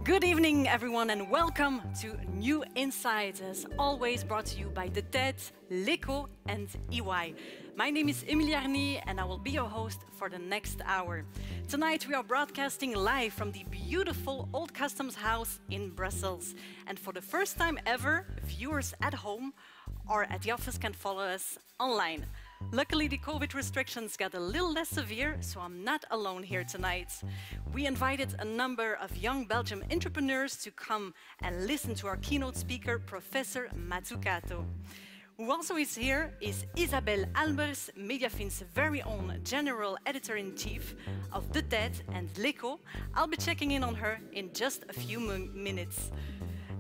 Good evening, everyone, and welcome to New Insights, as always brought to you by the Tijd, l'Eco, and EY. My name is Emilie Arnie, and I will be your host for the next hour. Tonight, we are broadcasting live from the beautiful Old Customs House in Brussels. And for the first time ever, viewers at home or at the office can follow us online. Luckily, the COVID restrictions got a little less severe, so I'm not alone here tonight. We invited a number of young Belgian entrepreneurs to come and listen to our keynote speaker, Professor Mazzucato. Who also is here is Isabelle Albers, Mediafin's very own General Editor-in-Chief of The Tijd and l'Eco. I'll be checking in on her in just a few minutes.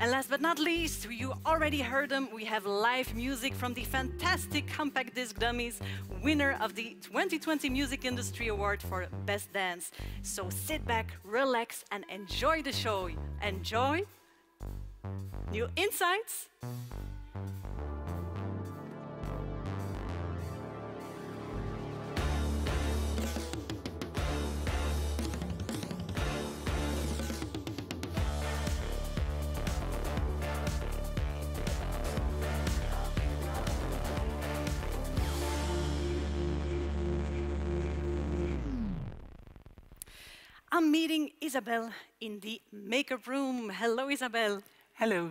And last but not least, you already heard them, we have live music from the fantastic Compact Disc Dummies, winner of the 2020 Music Industry Award for Best Dance. So sit back, relax, and enjoy the show. Enjoy New Insights. I'm meeting Isabelle in the makeup room. Hello, Isabelle. Hello.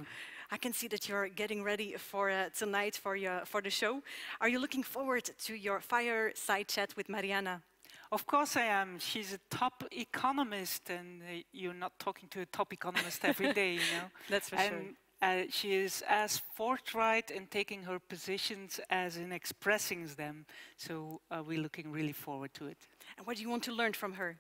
I can see that you're getting ready for tonight for the show. Are you looking forward to your fireside chat with Mariana? Of course I am. She's a top economist, and you're not talking to a top economist every day, you know. That's for sure. She is as forthright in taking her positions as in expressing them. So we're looking really forward to it. And what do you want to learn from her?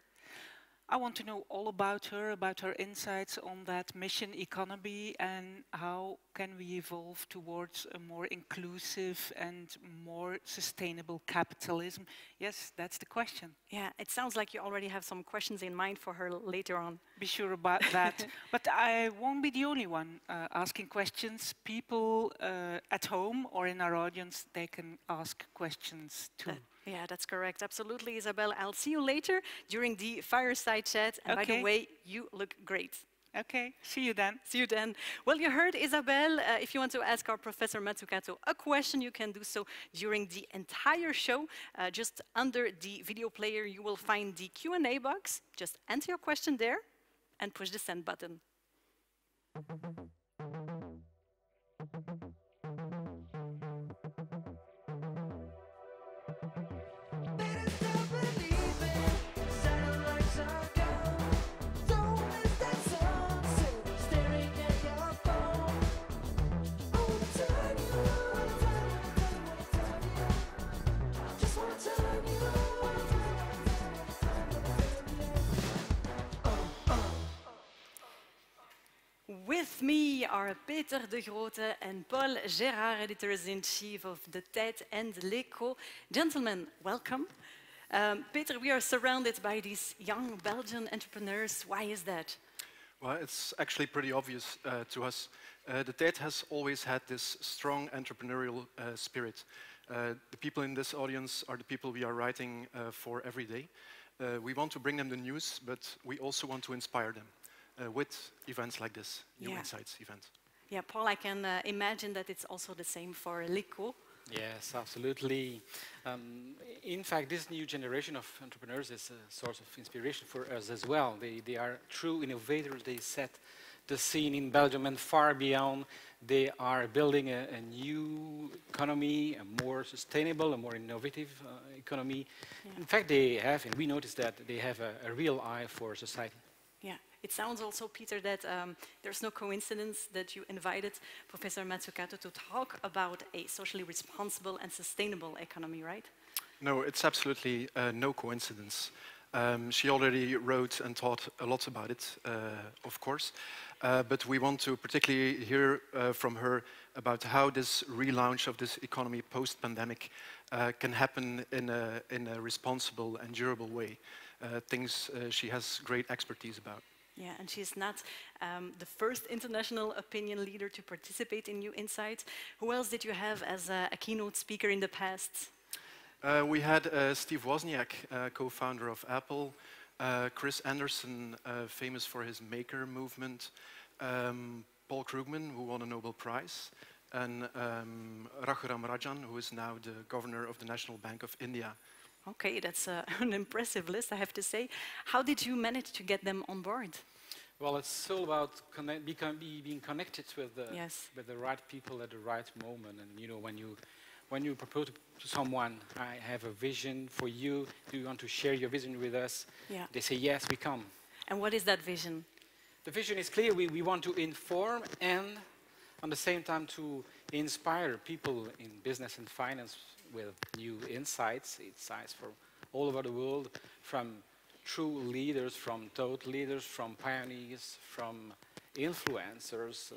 I want to know all about her insights on that mission economy and how can we evolve towards a more inclusive and more sustainable capitalism. Yes, that's the question. Yeah, it sounds like you already have some questions in mind for her later on. Be sure about that. But I won't be the only one asking questions. People at home or in our audience, they can ask questions too. Yeah, that's correct. Absolutely, Isabelle. I'll see you later during the fireside chat. And Okay. by the way, you look great. Okay, see you then. See you then. Well, you heard Isabelle. If you want to ask our Professor Mazzucato a question, you can do so during the entire show. Just under the video player, you will find the Q&A box. Just enter your question there and push the send button. With me are Peter de Grote and Paul Gérard, editors-in-chief of The Tijd and l'Eco. Gentlemen, welcome. Peter, we are surrounded by these young Belgian entrepreneurs. Why is that? Well, it's actually pretty obvious to us. The Tijd has always had this strong entrepreneurial spirit. The people in this audience are the people we are writing for every day. We want to bring them the news, but we also want to inspire them. With events like this, New Insights event. Yeah, Paul, I can imagine that it's also the same for l'Eco. Yes, absolutely. In fact, this new generation of entrepreneurs is a source of inspiration for us as well. They are true innovators. They set the scene in Belgium and far beyond. They are building a new economy, a more sustainable, a more innovative economy. Yeah. In fact, they have, and we noticed that they have a real eye for society. Yeah. It sounds also, Peter, that there's no coincidence that you invited Professor Mazzucato to talk about a socially responsible and sustainable economy, right? No, it's absolutely no coincidence. She already wrote and taught a lot about it, of course, but we want to particularly hear from her about how this relaunch of this economy post-pandemic can happen in a responsible and durable way, things she has great expertise about. Yeah, and she's not the first international opinion leader to participate in New Insights. Who else did you have as a keynote speaker in the past? We had Steve Wozniak, co-founder of Apple, Chris Anderson, famous for his maker movement, Paul Krugman, who won a Nobel Prize, and Raghuram Rajan, who is now the governor of the National Bank of India. Okay, that's an impressive list, I have to say. How did you manage to get them on board? Well, it's all about being connected with the right people at the right moment. And you know, when you propose to someone, I have a vision for you. Do you want to share your vision with us? Yeah. They say yes, we come. And what is that vision? The vision is clear. We want to inform and, at the same time, to inspire people in business and finance with new insights from all over the world, from true leaders, from thought leaders, from pioneers, from influencers,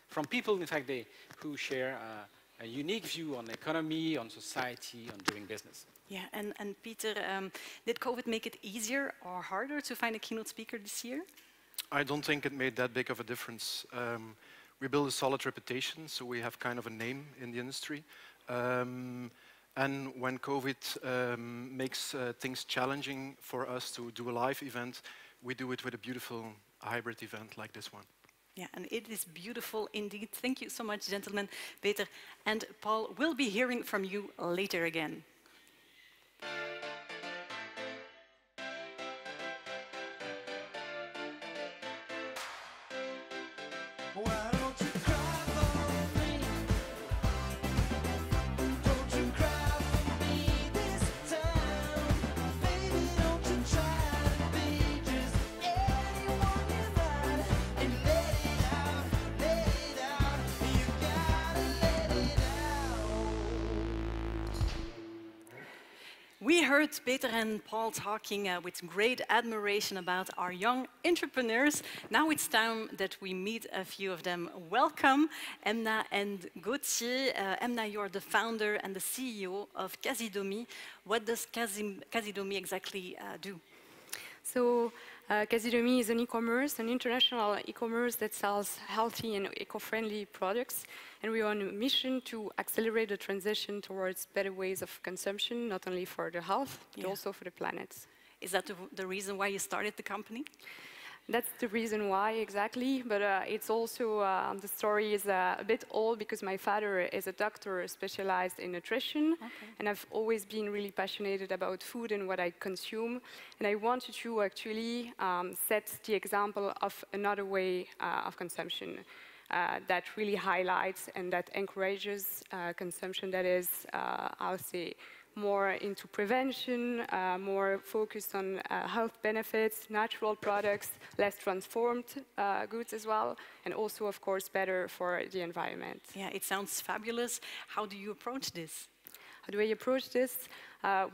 from people, in fact, who share a unique view on economy, on society, on doing business. Yeah, and Peter, did COVID make it easier or harder to find a keynote speaker this year? I don't think it made that big of a difference. We build a solid reputation, so we have kind of a name in the industry. And when COVID makes things challenging for us to do a live event, we do it with a beautiful hybrid event like this one. Yeah, and it is beautiful indeed. Thank you so much, gentlemen. Peter and Paul, we'll be hearing from you later again. We heard Peter and Paul talking with great admiration about our young entrepreneurs. Now it's time that we meet a few of them. Welcome, Emna and Gauthier. Emna, you're the founder and the CEO of Casidomi. What does Casidomi exactly do? So, Casidomi is an e-commerce, an international e-commerce that sells healthy and eco-friendly products. And we are on a mission to accelerate the transition towards better ways of consumption, not only for the health, but also for the planet. Is that the reason why you started the company? That's the reason why, exactly. But it's also, the story is a bit old because my father is a doctor specialized in nutrition. Okay. And I've always been really passionate about food and what I consume. And I wanted to actually set the example of another way of consumption that really highlights and that encourages consumption that is, I'll say, more into prevention, more focused on health benefits, natural products, less transformed goods as well, and also, of course, better for the environment. Yeah, it sounds fabulous. How do you approach this? How do I approach this?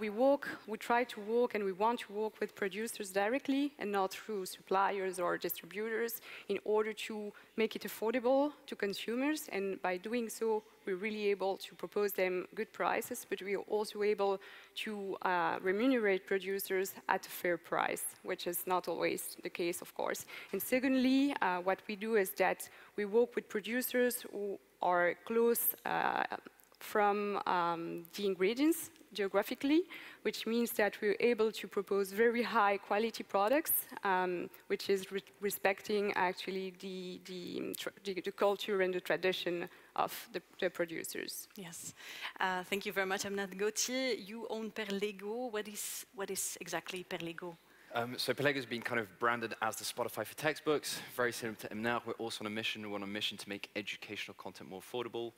We try to work and we want to work with producers directly and not through suppliers or distributors in order to make it affordable to consumers. And by doing so, we're really able to propose them good prices, but we're also able to remunerate producers at a fair price, which is not always the case, of course. And secondly, what we do is that we work with producers who are close from the ingredients geographically, which means that we're able to propose very high quality products, which is respecting actually the culture and the tradition of the producers. Yes, thank you very much. I'm Nat Gauthier. You own Perlego. What is exactly Perlego? So Perlego has been kind of branded as the Spotify for textbooks, very similar to now. We're also on a mission. We're on a mission to make educational content more affordable.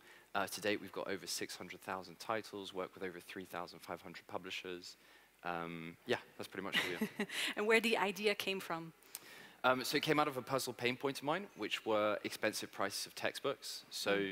To date, we've got over 600,000 titles, work with over 3,500 publishers. Yeah, that's pretty much who we are. And where the idea came from? So it came out of a personal pain point of mine, which were expensive prices of textbooks. So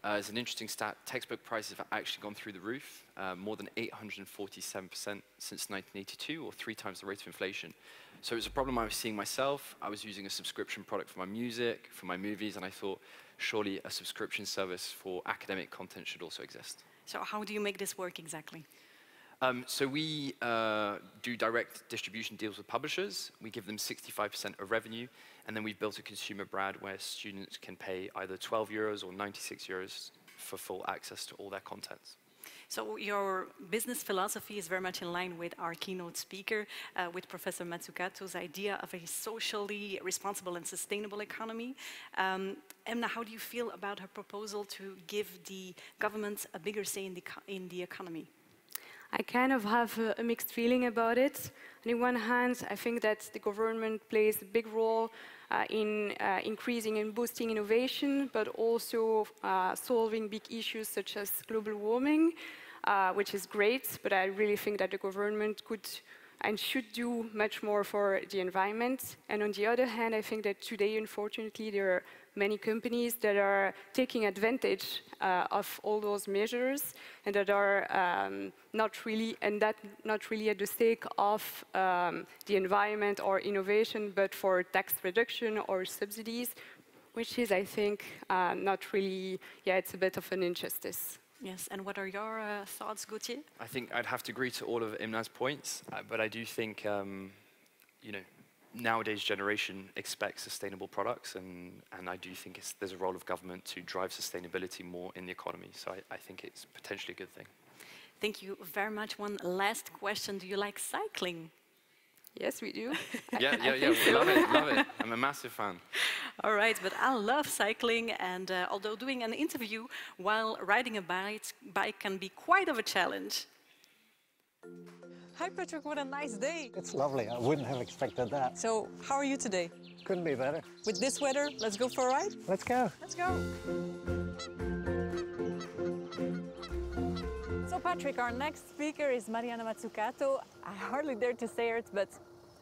as an interesting stat, textbook prices have actually gone through the roof, more than 847% since 1982, or 3 times the rate of inflation. So it was a problem I was seeing myself. I was using a subscription product for my music, for my movies, and I thought, surely a subscription service for academic content should also exist. So how do you make this work exactly? So we do direct distribution deals with publishers. We give them 65% of revenue, and then we've built a consumer brand where students can pay either 12 euros or 96 euros for full access to all their content. So your business philosophy is very much in line with our keynote speaker, with Professor Mazzucato's idea of a socially responsible and sustainable economy. Emna, how do you feel about her proposal to give the government a bigger say in the economy? I kind of have a mixed feeling about it. On the one hand, I think that the government plays a big role in increasing and boosting innovation, but also solving big issues such as global warming, which is great, but I really think that the government could and should do much more for the environment. And on the other hand, I think that today, unfortunately, there are many companies that are taking advantage of all those measures and that are not really at the sake of the environment or innovation, but for tax reduction or subsidies, which is, I think, not really, it's a bit of an injustice. Yes, and what are your thoughts, Gauthier? I think I'd have to agree to all of Imna's points, but I do think, you know, nowadays generation expects sustainable products, and I do think there's a role of government to drive sustainability more in the economy. So I think it's potentially a good thing. Thank you very much. One last question. Do you like cycling? Yes, we do. Yeah, love it. I'm a massive fan. All right, but I love cycling, and although doing an interview while riding a bike can be quite of a challenge. Hi Patrick, what a nice day. It's lovely. I wouldn't have expected that. So, how are you today? Couldn't be better. With this weather, let's go for a ride? Let's go. Let's go. So Patrick, our next speaker is Mariana Mazzucato. I hardly dare to say it, but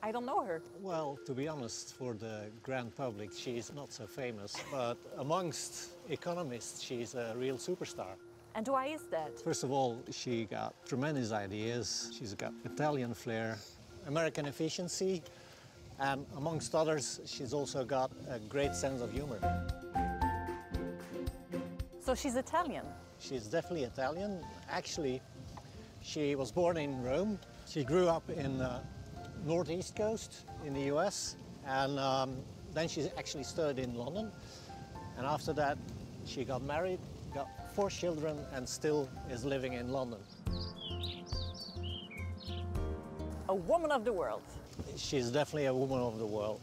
I don't know her. Well, to be honest, for the grand public, she's not so famous, but amongst economists, she's a real superstar. And why is that? First of all, she got tremendous ideas. She's got Italian flair, American efficiency, and amongst others, she's also got a great sense of humor. So she's Italian? She's definitely Italian. Actually, she was born in Rome. She grew up in the northeast coast in the US, and then she actually studied in London. And after that, she got married, got 4 children, and still is living in London. A woman of the world. She's definitely a woman of the world.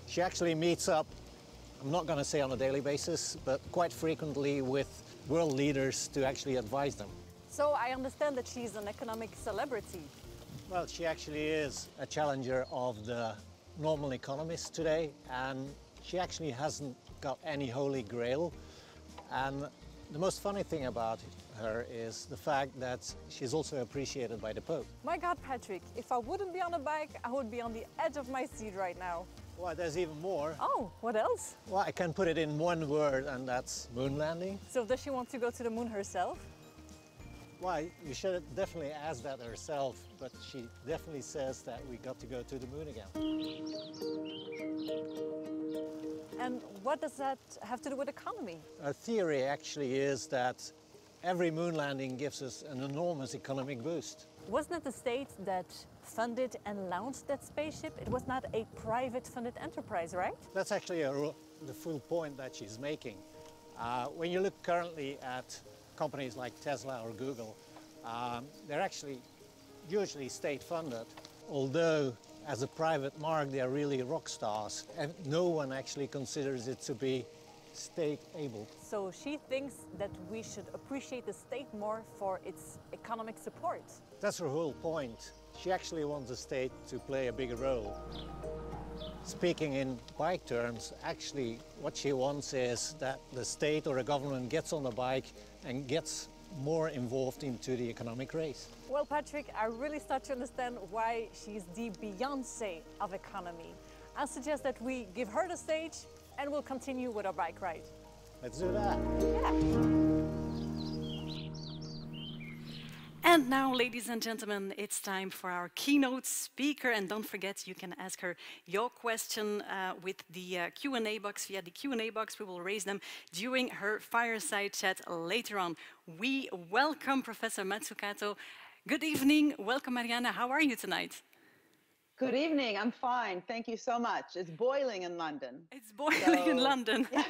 She actually meets up, I'm not going to say on a daily basis, but quite frequently with world leaders to actually advise them. So I understand that she's an economic celebrity. Well, she actually is a challenger of the normal economists today, and she actually hasn't got any holy grail. And the most funny thing about her is the fact that she's also appreciated by the Pope. My God, Patrick, if I wouldn't be on a bike, I would be on the edge of my seat right now. Well, there's even more. Oh, what else? Well, I can put it in one word, and that's moon landing. So does she want to go to the moon herself? Well, you should definitely ask that herself, but she definitely says that we got to go to the moon again. And what does that have to do with economy? Our theory actually is that every moon landing gives us an enormous economic boost. Wasn't it the state that funded and launched that spaceship? It was not a private funded enterprise, right? That's actually the full point that she's making. When you look currently at companies like Tesla or Google, they're actually usually state-funded, although as a private mark they're really rock stars, and no one actually considers it to be state-able. So she thinks that we should appreciate the state more for its economic support. That's her whole point. She actually wants the state to play a bigger role. Speaking in bike terms, actually what she wants is that the state or a government gets on the bike and gets more involved into the economic race. Well, Patrick, I really start to understand why she's the Beyoncé of economy. I suggest that we give her the stage and we'll continue with our bike ride. Let's do that. Yeah. And now, ladies and gentlemen, it's time for our keynote speaker. And don't forget, you can ask her your question with the Q&A box. Via the Q&A box, we will raise them during her fireside chat later on. We welcome Professor Mazzucato. Good evening. Welcome, Mariana. How are you tonight? Good evening. I'm fine. Thank you so much. It's boiling in London. It's boiling in London. Yeah.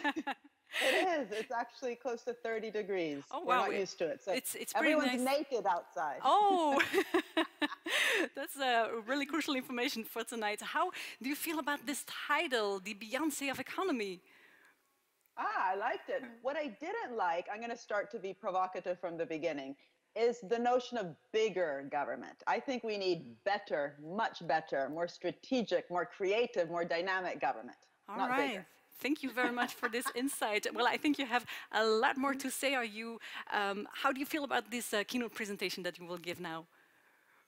It is. It's actually close to 30 degrees. Oh, We're wow. not used to it. So It's pretty everyone's nice. naked outside. Oh, that's really crucial information for tonight. How do you feel about this title, the Beyonce of economy? I liked it. What I didn't like, I'm going to start to be provocative from the beginning, is the notion of bigger government. I think we need better, much better, more strategic, more creative, more dynamic government, not bigger. Thank you very much for this insight. Well, I think you have a lot more to say. How do you feel about this keynote presentation that you will give now?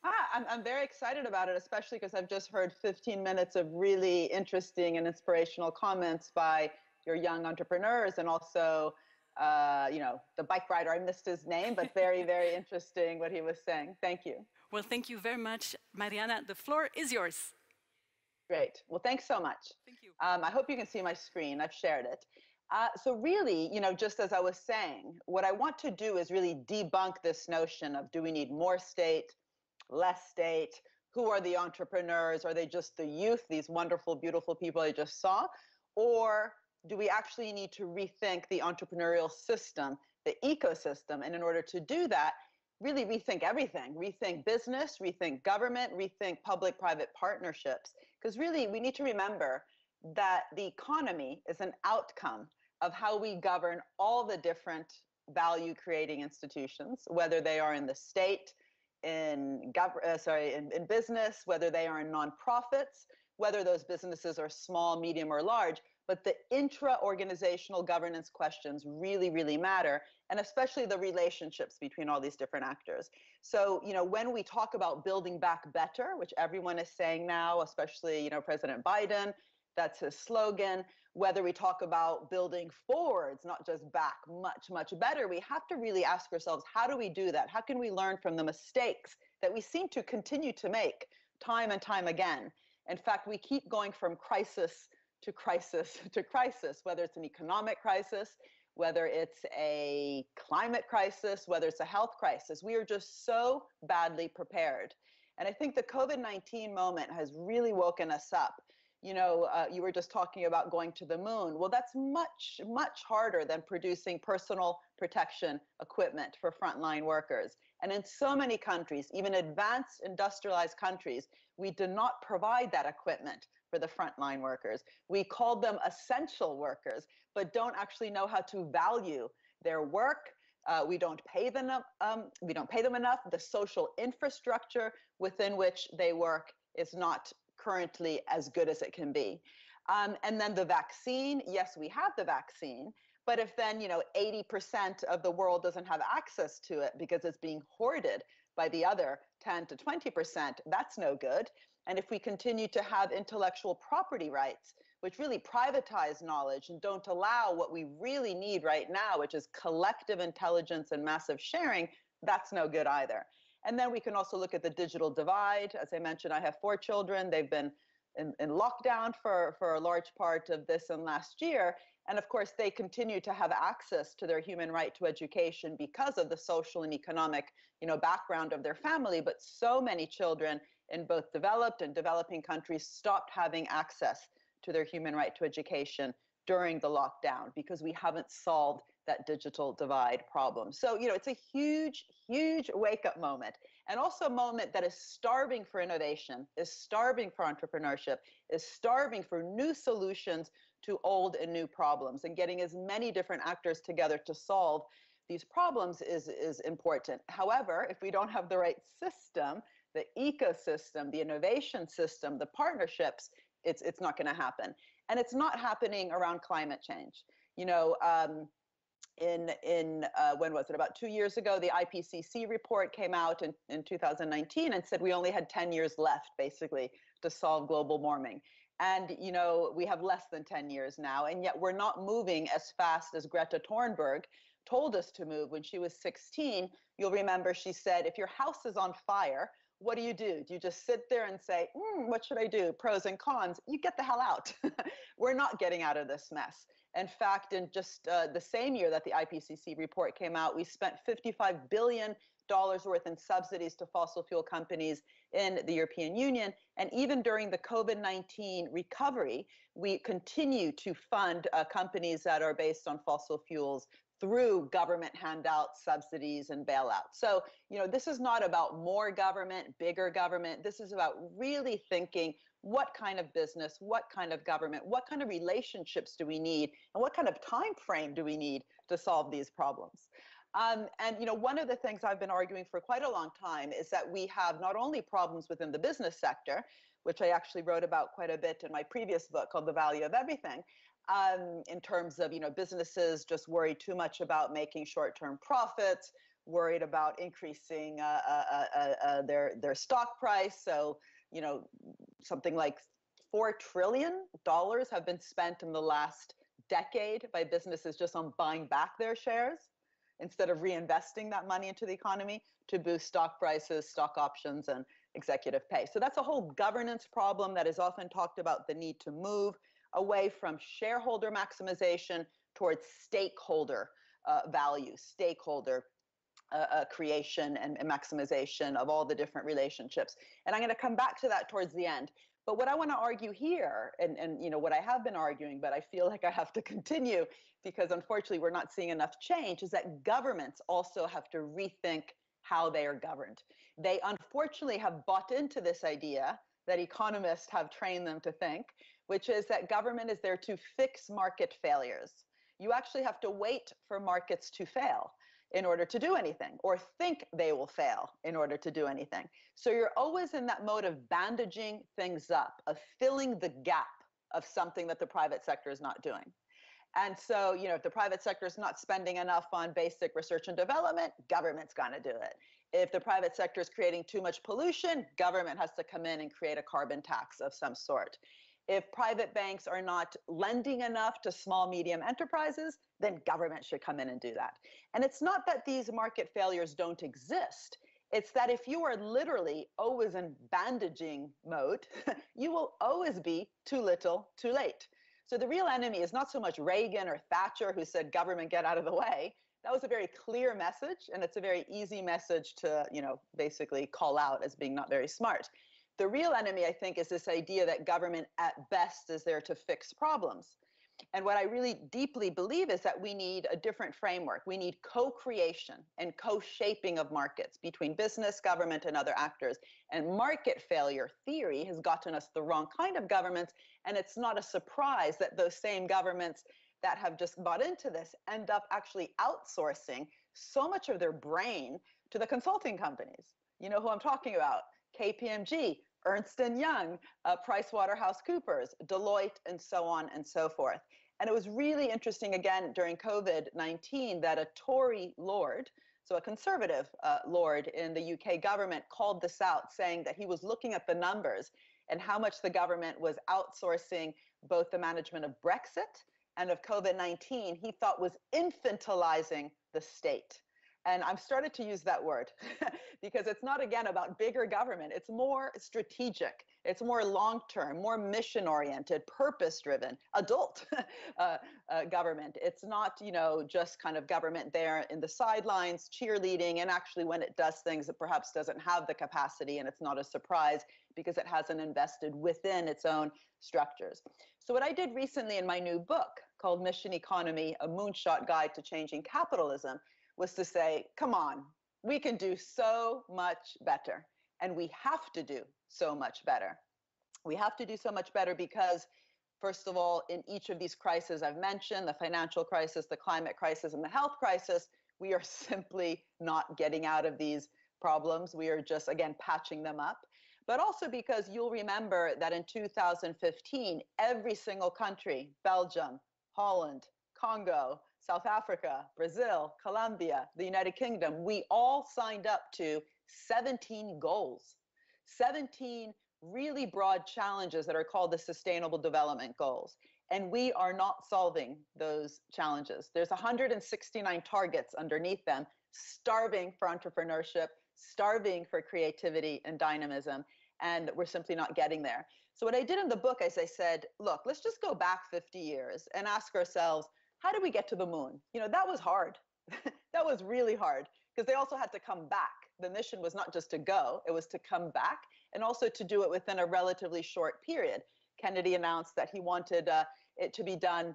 I'm very excited about it, especially because I've just heard 15 minutes of really interesting and inspirational comments by your young entrepreneurs, and also, the bike rider. I missed his name, but very, very interesting what he was saying. Thank you. Well, thank you very much, Mariana. The floor is yours. Great. Well, thanks so much. Thank you. I hope you can see my screen. I've shared it. So really, just as I was saying, what I want to do is really debunk this notion of, do we need more state, less state? Who are the entrepreneurs? Are they just the youth, these wonderful, beautiful people I just saw? Or do we actually need to rethink the entrepreneurial system, the ecosystem? And in order to do that, really rethink everything, rethink business, rethink government, rethink public-private partnerships. Because really, we need to remember that the economy is an outcome of how we govern all the different value-creating institutions, whether they are in the state, in business, whether they are in nonprofits, whether those businesses are small, medium, or large. But the intra-organizational governance questions really, really matter, and especially the relationships between all these different actors. So, when we talk about building back better, which everyone is saying now, especially, President Biden, that's his slogan. Whether we talk about building forwards, not just back, much, much better, we have to really ask ourselves, how do we do that? How can we learn from the mistakes that we seem to continue to make time and time again? In fact, we keep going from crisis to crisis to crisis, whether it's an economic crisis, whether it's a climate crisis, whether it's a health crisis. We are just so badly prepared. And I think the COVID-19 moment has really woken us up. You were just talking about going to the moon. Well, that's much, much harder than producing personal protection equipment for frontline workers. And in so many countries, even advanced industrialized countries, we do not provide that equipment for the frontline workers. We call them essential workers, but don't actually know how to value their work. We don't pay them enough. The social infrastructure within which they work is not currently as good as it can be. And then the vaccine, yes, we have the vaccine, but if then 80% of the world doesn't have access to it because it's being hoarded by the other 10 to 20%, that's no good. And if we continue to have intellectual property rights, which really privatize knowledge and don't allow what we really need right now, which is collective intelligence and massive sharing, that's no good either. And then we can also look at the digital divide. As I mentioned, I have 4 children. They've been in lockdown for a large part of this and last year. And of course, they continue to have access to their human right to education because of the social and economic, background of their family. But so many children in both developed and developing countries stopped having access to their human right to education during the lockdown because we haven't solved that digital divide problem. So, it's a huge, huge wake-up moment, and also a moment that is starving for innovation, is starving for entrepreneurship, is starving for new solutions to old and new problems, and getting as many different actors together to solve these problems is important. However, if we don't have the right system, the ecosystem, the innovation system, the partnerships, it's not going to happen. And it's not happening around climate change. When was it? About 2 years ago, the IPCC report came out in 2019 and said we only had 10 years left, basically, to solve global warming. And, we have less than 10 years now, and yet we're not moving as fast as Greta Thunberg told us to move when she was 16. You'll remember she said, if your house is on fire, what do? Do you just sit there and say, what should I do? Pros and cons. You get the hell out. We're not getting out of this mess. In fact, in just the same year that the IPCC report came out, we spent $55 billion worth in subsidies to fossil fuel companies in the European Union. And even during the COVID-19 recovery, we continue to fund companies that are based on fossil fuels through government handouts, subsidies, and bailouts. So, this is not about more government, bigger government. This is about really thinking, what kind of business, what kind of government, what kind of relationships do we need, and what kind of time frame do we need to solve these problems? And one of the things I've been arguing for quite a long time is that we have not only problems within the business sector, which I actually wrote about quite a bit in my previous book called The Value of Everything, in terms of, businesses just worry too much about making short-term profits, worried about increasing their stock price. So, something like $4 trillion have been spent in the last decade by businesses just on buying back their shares instead of reinvesting that money into the economy to boost stock prices, stock options, and executive pay. So that's a whole governance problem that is often talked about, the need to move away from shareholder maximization towards stakeholder value, stakeholder creation and maximization of all the different relationships. And I'm going to come back to that towards the end. But what I want to argue here, and what I have been arguing, but I feel like I have to continue because unfortunately we're not seeing enough change, is that governments also have to rethink how they are governed. They unfortunately have bought into this idea that economists have trained them to think, which is that government is there to fix market failures. You actually have to wait for markets to fail in order to do anything, or think they will fail in order to do anything. So you're always in that mode of bandaging things up, of filling the gap of something that the private sector is not doing. And so, if the private sector is not spending enough on basic research and development, government's going to do it. If the private sector is creating too much pollution, government has to come in and create a carbon tax of some sort. If private banks are not lending enough to small, medium enterprises, then government should come in and do that. And it's not that these market failures don't exist. It's that if you are literally always in bandaging mode, you will always be too little, too late. So the real enemy is not so much Reagan or Thatcher, who said, government, get out of the way. That was a very clear message, and it's a very easy message to, basically call out as being not very smart. The real enemy, I think, is this idea that government at best is there to fix problems. And what I really deeply believe is that we need a different framework. We need co-creation and co-shaping of markets between business, government, and other actors. And market failure theory has gotten us the wrong kind of governments. And it's not a surprise that those same governments that have just bought into this end up actually outsourcing so much of their brain to the consulting companies. You know who I'm talking about? KPMG, Ernst & Young, PricewaterhouseCoopers, Deloitte, and so on and so forth. And it was really interesting, again, during COVID-19 that a Tory lord, so a conservative lord in the UK government, called this out, saying that he was looking at the numbers and how much the government was outsourcing both the management of Brexit and of COVID-19, he thought was infantilizing the state. And I've started to use that word because it's not, again, about bigger government. It's more strategic. It's more long-term, more mission-oriented, purpose-driven, adult government. It's not, just kind of government there in the sidelines, cheerleading, and actually when it does things, it perhaps doesn't have the capacity, and it's not a surprise because it hasn't invested within its own structures. So what I did recently in my new book called Mission Economy, A Moonshot Guide to Changing Capitalism, was to say, come on, we can do so much better. And we have to do so much better. We have to do so much better because, first of all, in each of these crises I've mentioned, the financial crisis, the climate crisis, and the health crisis, we are simply not getting out of these problems. We are just, again, patching them up. But also because you'll remember that in 2015, every single country, Belgium, Holland, Congo, South Africa, Brazil, Colombia, the United Kingdom, we all signed up to 17 goals, 17 really broad challenges that are called the Sustainable Development Goals. And we are not solving those challenges. There's 169 targets underneath them, starving for entrepreneurship, starving for creativity and dynamism, and we're simply not getting there. So what I did in the book is I said, look, let's just go back 50 years and ask ourselves, how did we get to the moon? You know, that was hard. That was really hard, because they also had to come back. The mission was not just to go, it was to come back, and also to do it within a relatively short period. Kennedy announced that he wanted it to be done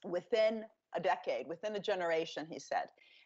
within a decade, within a generation, he said.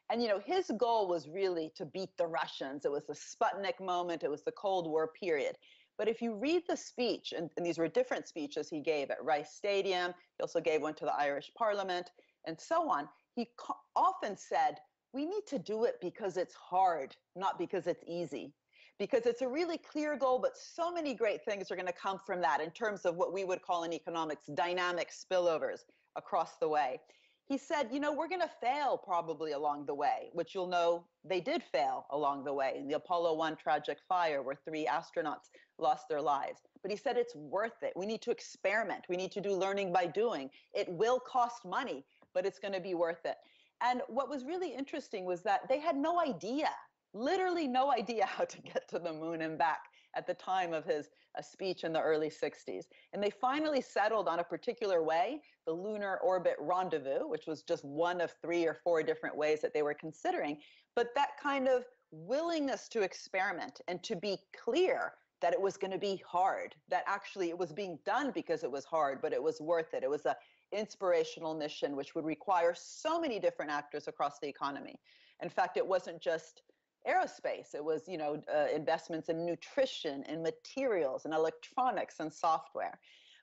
And, you know, his goal was really to beat the Russians. It was the Sputnik moment. It was the Cold War period. But if you read the speech, and these were different speeches he gave at Rice Stadium, he also gave one to the Irish Parliament, and so on, he often said, we need to do it because it's hard, not because it's easy. Because it's a really clear goal, but so many great things are going to come from that in terms of what we would call in economics dynamic spillovers across the way. He said, you know, we're going to fail probably along the way, which you'll know they did fail along the way in the Apollo 1 tragic fire where 3 astronauts lost their lives. But he said it's worth it. We need to experiment. We need to do learning by doing. It will cost money, but it's going to be worth it. And what was really interesting was that they had no idea, literally no idea how to get to the moon and back at the time of his speech in the early 60s. And they finally settled on a particular way, the lunar orbit rendezvous, which was just one of 3 or 4 different ways that they were considering. But that kind of willingness to experiment and to be clear that it was going to be hard, that actually it was being done because it was hard, but it was worth it. It was an inspirational mission, which would require so many different actors across the economy. In fact, it wasn't just aerospace. It was, you know, investments in nutrition and materials and electronics and software.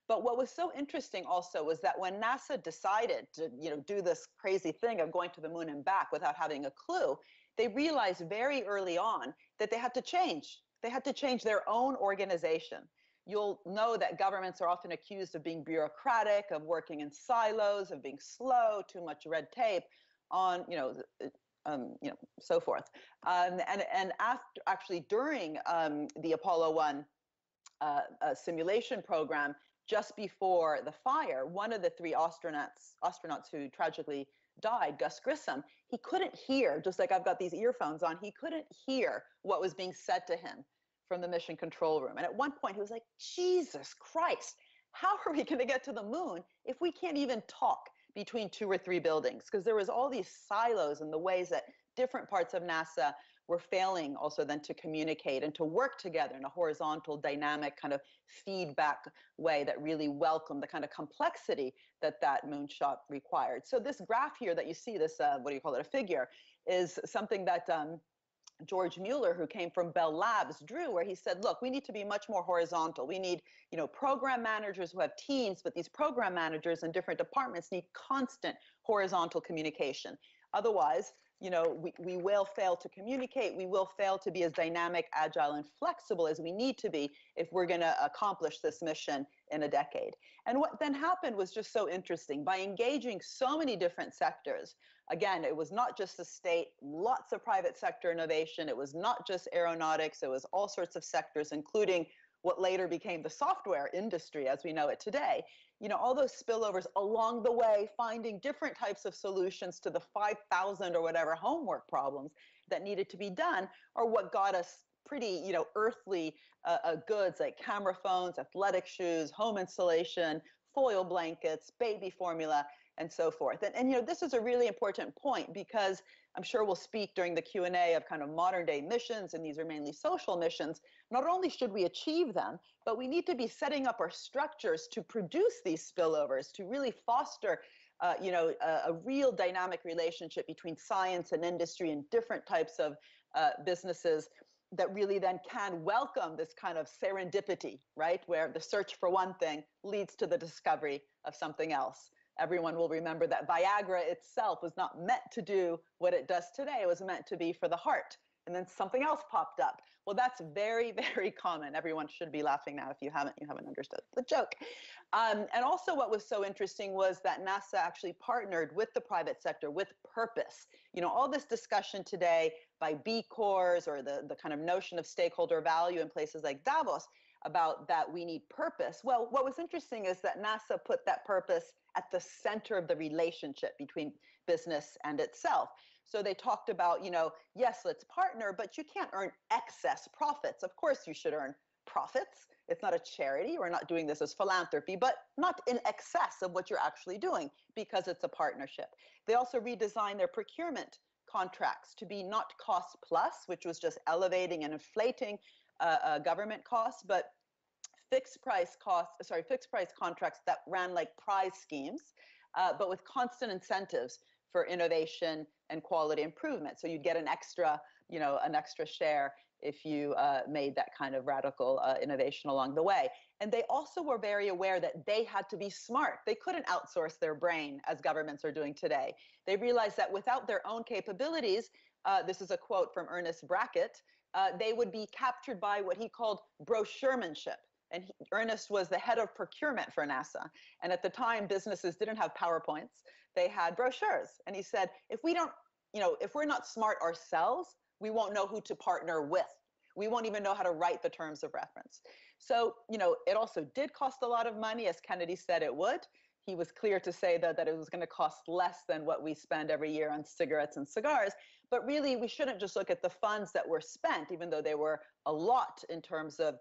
But what was so interesting also was that when NASA decided to, you know, do this crazy thing of going to the moon and back without having a clue, they realized very early on that they had to change. They had to change their own organization. You'll know that governments are often accused of being bureaucratic, of working in silos, of being slow, too much red tape, on, so forth. And after, actually during the Apollo 1 simulation program, just before the fire, one of the 3 astronauts who tragically died, Gus Grissom, he couldn't hear, just like I've got these earphones on, he couldn't hear what was being said to him from the mission control room. And at one point he was like, Jesus Christ, how are we going to get to the moon if we can't even talk between 2 or 3 buildings? Because there was all these silos and the ways that different parts of NASA were failing also then to communicate and to work together in a horizontal, dynamic kind of feedback way that really welcomed the kind of complexity that that moonshot required. So this graph here that you see, this, what do you call it, a figure, is something that George Mueller, who came from Bell Labs, drew, where he said, look, we need to be much more horizontal. We need, you know, program managers who have teams, but these program managers in different departments need constant horizontal communication. Otherwise, you know, we will fail to communicate. We will fail to be as dynamic, agile, and flexible as we need to be if we're going to accomplish this mission in a decade. And what then happened was just so interesting. By engaging so many different sectors, again, it was not just the state, lots of private sector innovation. It was not just aeronautics. It was all sorts of sectors, including what later became the software industry as we know it today. You know, all those spillovers along the way, finding different types of solutions to the 5,000 or whatever homework problems that needed to be done are what got us pretty, you know, earthly goods like camera phones, athletic shoes, home insulation, foil blankets, baby formula, and so forth. And you know, this is a really important point because I'm sure we'll speak during the Q&A of kind of modern day missions, and these are mainly social missions. Not only should we achieve them, but we need to be setting up our structures to produce these spillovers, to really foster a real dynamic relationship between science and industry and different types of businesses that really then can welcome this kind of serendipity, right? Where the search for one thing leads to the discovery of something else. Everyone will remember that Viagra itself was not meant to do what it does today. It was meant to be for the heart. And then something else popped up. Well, that's very, very common. Everyone should be laughing now. If you haven't understood the joke. And also what was so interesting was that NASA actually partnered with the private sector with purpose. You know, all this discussion today by B Corps or the kind of notion of stakeholder value in places like Davos, about that we need purpose. Well, what was interesting is that NASA put that purpose at the center of the relationship between business and itself. So they talked about, yes, let's partner, but you can't earn excess profits. Of course you should earn profits. It's not a charity. We're not doing this as philanthropy, but not in excess of what you're actually doing because it's a partnership. They also redesigned their procurement contracts to be not cost plus, which was just elevating and inflating government costs, but fixed price contracts that ran like prize schemes, but with constant incentives for innovation and quality improvement. So you'd get an extra share if you made that kind of radical innovation along the way. And they also were very aware that they had to be smart. They couldn't outsource their brain as governments are doing today. They realized that without their own capabilities, this is a quote from Ernest Brackett, they would be captured by what he called brochuremanship. And Ernest was the head of procurement for NASA. And at the time, businesses didn't have PowerPoints. They had brochures. And he said, if we're not smart ourselves, we won't know who to partner with. We won't even know how to write the terms of reference. So, it also did cost a lot of money, as Kennedy said it would. He was clear to say that it was going to cost less than what we spend every year on cigarettes and cigars. But really, we shouldn't just look at the funds that were spent, even though they were a lot in terms of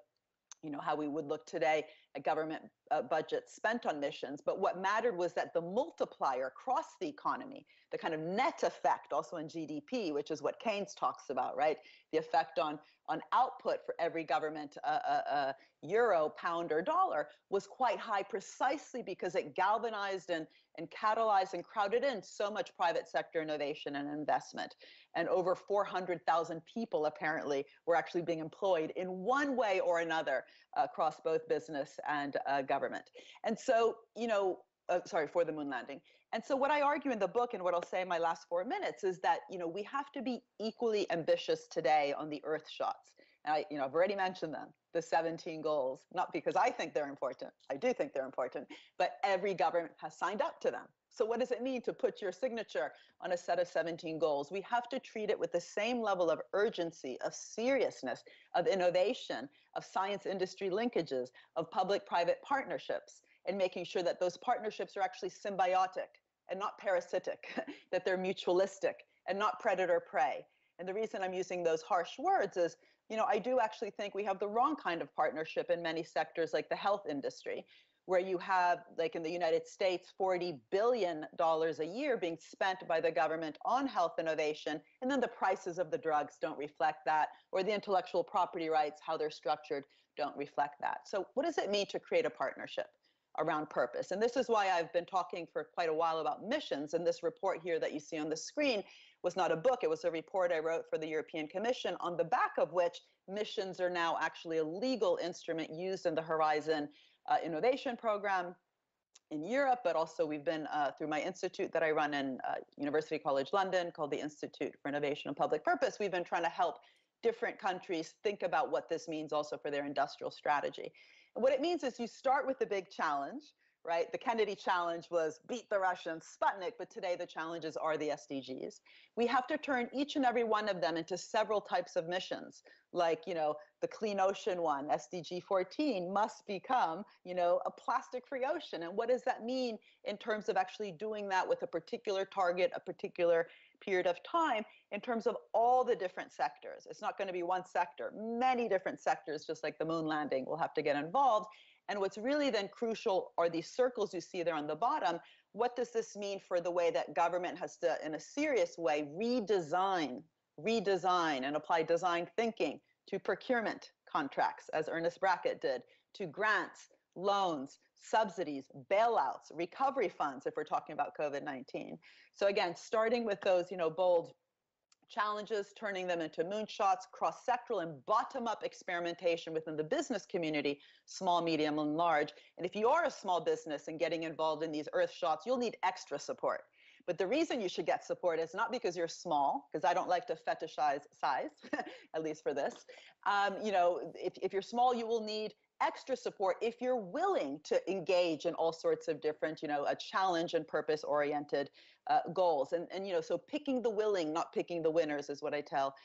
how we would look today at government budgets spent on missions. But what mattered was that the multiplier across the economy, the kind of net effect also in GDP, which is what Keynes talks about, right? The effect on output for every government euro, pound, or dollar was quite high precisely because it galvanized and catalyzed and crowded in so much private sector innovation and investment. And over 400,000 people apparently were actually being employed in one way or another across both business and government. And so, for the moon landing. And so what I argue in the book and what I'll say in my last 4 minutes is that, we have to be equally ambitious today on the Earth shots. And I've already mentioned them, the 17 goals, not because I think they're important. I do think they're important, but every government has signed up to them. So what does it mean to put your signature on a set of 17 goals? We have to treat it with the same level of urgency, of seriousness, of innovation, of science industry linkages, of public-private partnerships, and making sure that those partnerships are actually symbiotic and not parasitic, that they're mutualistic and not predator-prey. And the reason I'm using those harsh words is, I do actually think we have the wrong kind of partnership in many sectors like the health industry, where you have, like in the United States, $40 billion a year being spent by the government on health innovation, and then the prices of the drugs don't reflect that, or the intellectual property rights, how they're structured, don't reflect that. So what does it mean to create a partnership around purpose? And this is why I've been talking for quite a while about missions, and this report here that you see on the screen was not a book, it was a report I wrote for the European Commission, on the back of which missions are now actually a legal instrument used in the Horizon innovation program in Europe, but also we've been through my institute that I run in University College London called the Institute for Innovation and Public Purpose. We've been trying to help different countries think about what this means also for their industrial strategy. And what it means is you start with the big challenge, right? The Kennedy challenge was beat the Russians, Sputnik, but today the challenges are the SDGs. We have to turn each and every one of them into several types of missions, like, the clean ocean one, SDG 14, must become, a plastic-free ocean. And what does that mean in terms of actually doing that with a particular target, a particular period of time, in terms of all the different sectors? It's not going to be one sector. Many different sectors, just like the moon landing, will have to get involved. And what's really then crucial are these circles you see there on the bottom. What does this mean for the way that government has to, in a serious way, redesign and apply design thinking to procurement contracts, as Ernest Brackett did, to grants, loans, subsidies, bailouts, recovery funds, if we're talking about COVID-19. So again, starting with those, bold challenges, turning them into moonshots, cross-sectoral and bottom-up experimentation within the business community, small, medium, and large. And if you are a small business and getting involved in these earth shots, you'll need extra support. But the reason you should get support is not because you're small, because I don't like to fetishize size, at least for this. If you're small, you will need extra support if you're willing to engage in all sorts of different, a challenge and purpose-oriented goals. And so picking the willing, not picking the winners is what I tell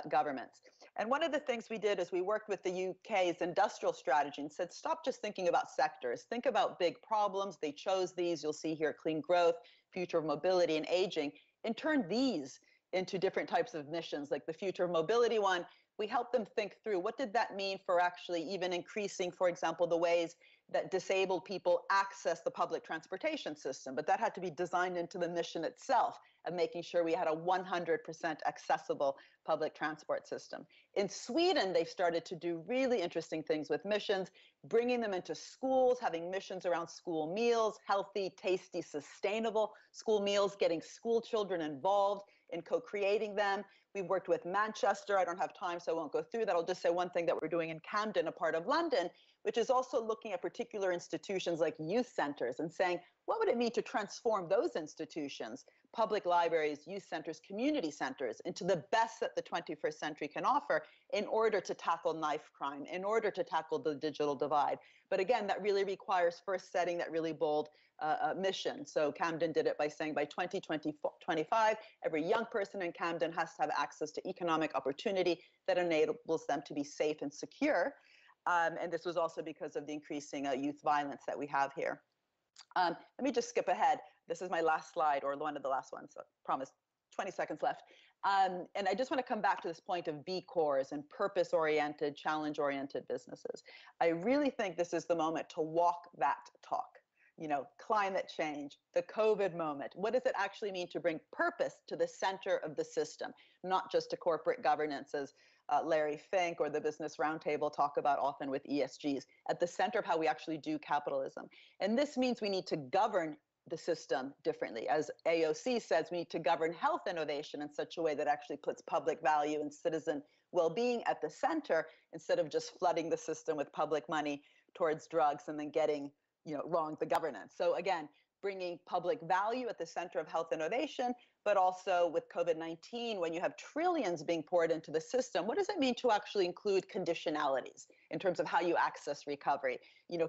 governments. And one of the things we did is we worked with the UK's industrial strategy and said, stop just thinking about sectors, think about big problems. They chose these, you'll see here, clean growth, future of mobility and aging, and turn these into different types of missions, like the future of mobility one. We helped them think through what did that mean for actually even increasing, for example, the ways that disabled people access the public transportation system. But that had to be designed into the mission itself of making sure we had a 100% accessible public transport system. In Sweden, they've started to do really interesting things with missions, bringing them into schools, having missions around school meals, healthy, tasty, sustainable school meals, getting school children involved in co-creating them. We've worked with Manchester. I don't have time, so I won't go through that. I'll just say one thing that we're doing in Camden, a part of London, which is also looking at particular institutions like youth centers and saying, what would it mean to transform those institutions, public libraries, youth centers, community centers, into the best that the 21st century can offer in order to tackle knife crime, in order to tackle the digital divide. But again, that really requires first setting that really bold mission. So Camden did it by saying by 2025, every young person in Camden has to have access to economic opportunity that enables them to be safe and secure. And this was also because of the increasing youth violence that we have here. Let me just skip ahead. This is my last slide, or one of the last ones, so I promise 20 seconds left. And I just want to come back to this point of B Corps and purpose-oriented, challenge-oriented businesses. I really think this is the moment to walk that talk. Climate change, the COVID moment. What does it actually mean to bring purpose to the center of the system, not just to corporate governance, as Larry Fink or the Business Roundtable talk about often with ESGs, at the center of how we actually do capitalism. And this means we need to govern the system differently. As AOC says, we need to govern health innovation in such a way that actually puts public value and citizen well-being at the center, instead of just flooding the system with public money towards drugs and then getting wrong the governance. So again, bringing public value at the center of health innovation, but also with COVID-19, when you have trillions being poured into the system, what does it mean to actually include conditionalities in terms of how you access recovery?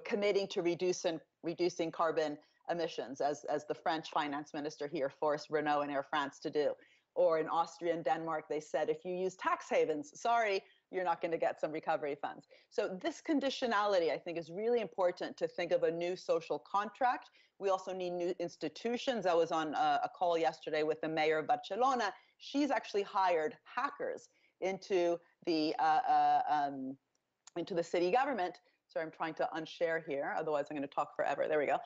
Committing to reducing carbon emissions, as the French finance minister here forced Renault and Air France to do. Or in Austria and Denmark, they said, if you use tax havens, sorry, you're not going to get some recovery funds. So this conditionality, I think, is really important to think of a new social contract. We also need new institutions. I was on a call yesterday with the mayor of Barcelona. She's actually hired hackers into the city government. Sorry, I'm trying to unshare here. Otherwise, I'm going to talk forever. There we go.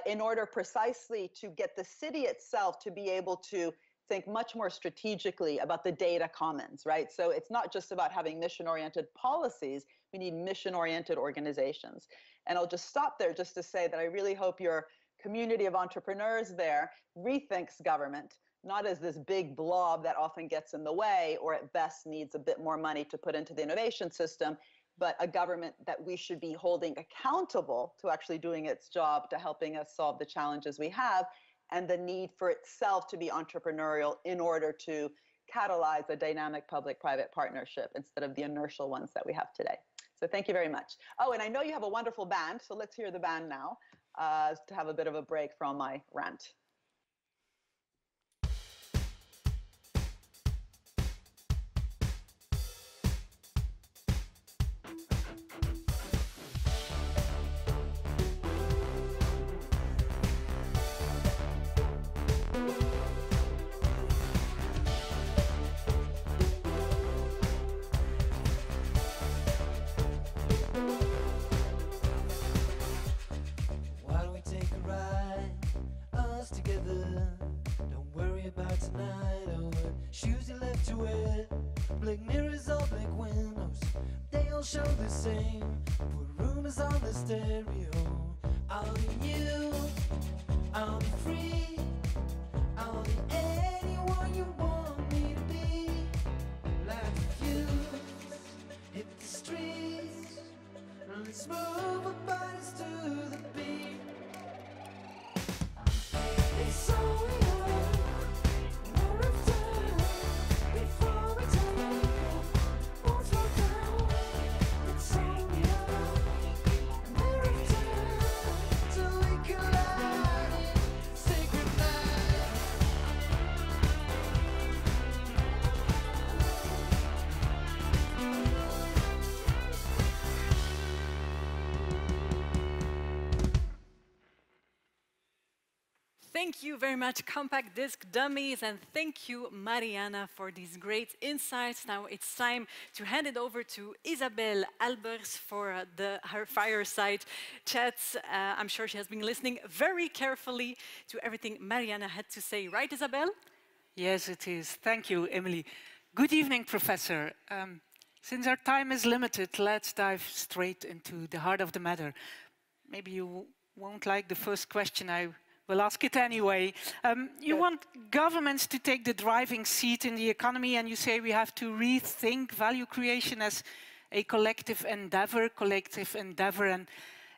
In order precisely to get the city itself to be able to think much more strategically about the data commons, right? So it's not just about having mission-oriented policies, we need mission-oriented organizations. And I'll just stop there just to say that I really hope your community of entrepreneurs there rethinks government, not as this big blob that often gets in the way, or at best needs a bit more money to put into the innovation system, but a government that we should be holding accountable to actually doing its job, to helping us solve the challenges we have, and the need for itself to be entrepreneurial in order to catalyze a dynamic public-private partnership instead of the inertial ones that we have today. So thank you very much. Oh, and I know you have a wonderful band, so let's hear the band now to have a bit of a break from my rant. Thank you very much, Compact Disc Dummies, and thank you, Mariana, for these great insights. Now it's time to hand it over to Isabelle Albers for her fireside chats. I'm sure she has been listening very carefully to everything Mariana had to say. Right, Isabelle? Yes, it is. Thank you, Emily. Good evening, Professor. Since our time is limited, let's dive straight into the heart of the matter. Maybe you won't like the first question. I will ask it anyway. You want governments to take the driving seat in the economy, and you say we have to rethink value creation as a collective endeavor and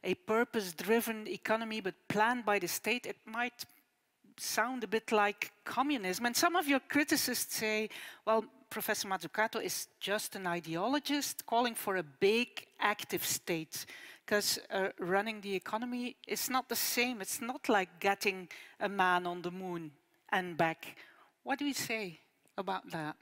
a purpose-driven economy, but planned by the state. It might sound a bit like communism. And some of your criticists say, well, Professor Mazzucato is just an ideologist calling for a big, active state. Because running the economy is not the same. It's not like getting a man on the moon and back. What do we say about that?